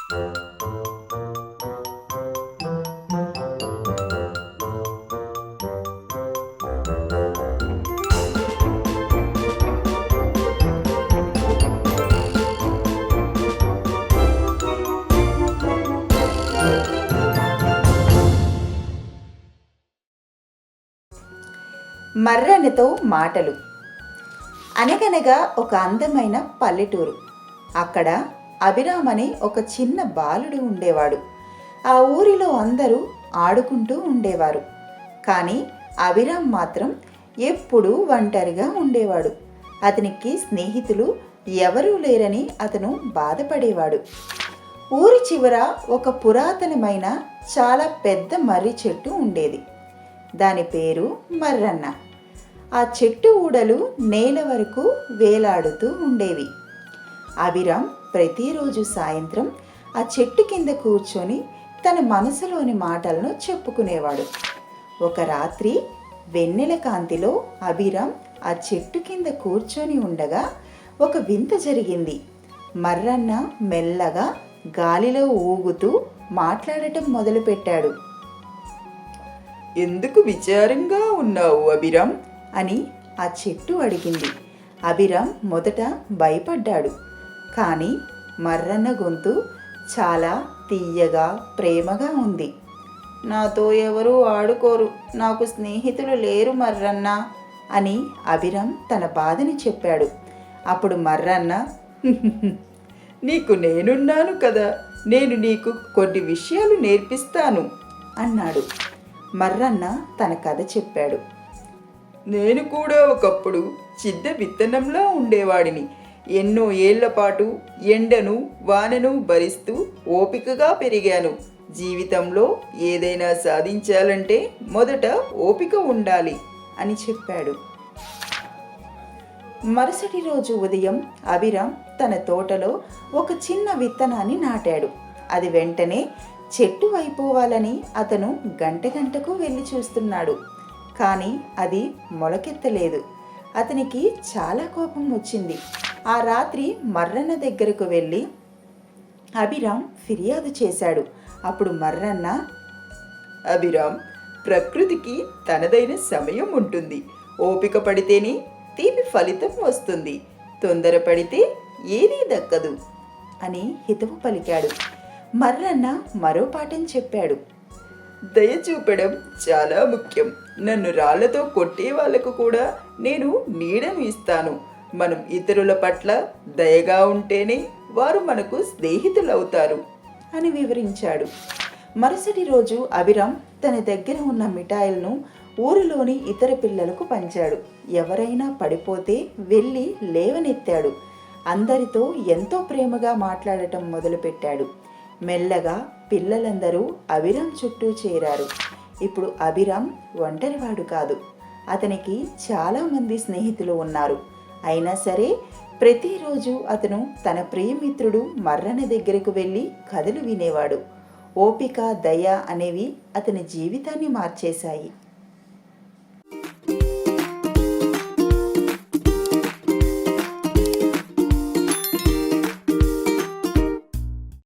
మర్రనతో మాటలు. అనగనగా ఒక అందమైన పల్లెటూరు. అక్కడ అభిరామ్ అనే ఒక చిన్న బాలుడు ఉండేవాడు. ఆ ఊరిలో అందరూ ఆడుకుంటూ ఉండేవారు. కానీ అభిరామ్ మాత్రం ఎప్పుడూ ఒంటరిగా ఉండేవాడు. అతనికి స్నేహితులు ఎవరూ లేరని అతను బాధపడేవాడు. ఊరి చివర ఒక పురాతనమైన చాలా పెద్ద మర్రి చెట్టు ఉండేది. దాని పేరు మర్రన్న. ఆ చెట్టు ఊడలు నేల వరకు వేలాడుతూ ఉండేవి. అభిరామ్ ప్రతిరోజు సాయంత్రం ఆ చెట్టు కింద కూర్చొని తన మనసులోని మాటలను చెప్పుకునేవాడు. ఒక రాత్రి వెన్నెల కాంతిలో అభిరామ్ ఆ చెట్టు కింద కూర్చొని ఉండగా ఒక వింత జరిగింది. మర్రన్న మెల్లగా గాలిలో ఊగుతూ మాట్లాడటం మొదలుపెట్టాడు. ఎందుకు విచారంగా ఉన్నావు అభిరామ్ అని ఆ చెట్టు అడిగింది. అభిరామ్ మొదట భయపడ్డాడు. కానీ మర్రన్న గొంతు చాలా తీయగా ప్రేమగా ఉంది. నాతో ఎవరూ ఆడుకోరు, నాకు స్నేహితులు లేరు మర్రన్న అని అభిరామ్ తన బాధని చెప్పాడు. అప్పుడు మర్రన్న, నీకు నేనున్నాను కదా, నేను నీకు కొన్ని విషయాలు నేర్పిస్తాను అన్నాడు. మర్రన్న తన కథ చెప్పాడు. నేను కూడా ఒకప్పుడు చిన్న విత్తనంలా ఉండేవాడిని. ఎన్నో ఏళ్ల పాటు ఎండను వానను భరిస్తూ ఓపికగా పెరిగాను. జీవితంలో ఏదైనా సాధించాలంటే మొదట ఓపిక ఉండాలి అని చెప్పాడు. మరుసటి రోజు ఉదయం అభిరామ్ తన తోటలో ఒక చిన్న విత్తనాన్ని నాటాడు. అది వెంటనే చెట్టు అయిపోవాలని అతను గంటకు వెళ్ళి చూస్తున్నాడు. కానీ అది మొలకెత్తలేదు. అతనికి చాలా కోపం వచ్చింది. ఆ రాత్రి మర్రన్న దగ్గరకు వెళ్ళి అభిరామ్ ఫిర్యాదు చేశాడు. అప్పుడు మర్రన్న, అభిరామ్, ప్రకృతికి తనదైన సమయం ఉంటుంది. ఓపిక పడితేనే తీపి ఫలితం వస్తుంది. తొందరపడితే ఏదీ దక్కదు అని హితవు పలికాడు. మర్రన్న మరో పాఠం చెప్పాడు. దయ చూపడం చాలా ముఖ్యం. నన్ను రాళ్లతో కొట్టే వాళ్లకు కూడా నేను నీడను ఇస్తాను. మనం ఇతరుల పట్ల దయగా ఉంటేనే వారు మనకు స్నేహితులవుతారు అని వివరించాడు. మరుసటి రోజు అభిరామ్ తన దగ్గర ఉన్న మిఠాయిలను ఊరిలోని ఇతర పిల్లలకు పంచాడు. ఎవరైనా పడిపోతే వెళ్ళి లేవనెత్తాడు. అందరితో ఎంతో ప్రేమగా మాట్లాడటం మొదలుపెట్టాడు. మెల్లగా పిల్లలందరూ అభిరామ్ చుట్టూ చేరారు. ఇప్పుడు అభిరామ్ ఒంటరివాడు కాదు. అతనికి చాలామంది స్నేహితులు ఉన్నారు. అయినా సరే ప్రతిరోజు అతను తన ప్రియమిత్రుడు మర్రన్న దగ్గరకు వెళ్ళి కథలు వినేవాడు. ఓపిక, దయ అనేవి అతని జీవితాన్ని మార్చేశాయి.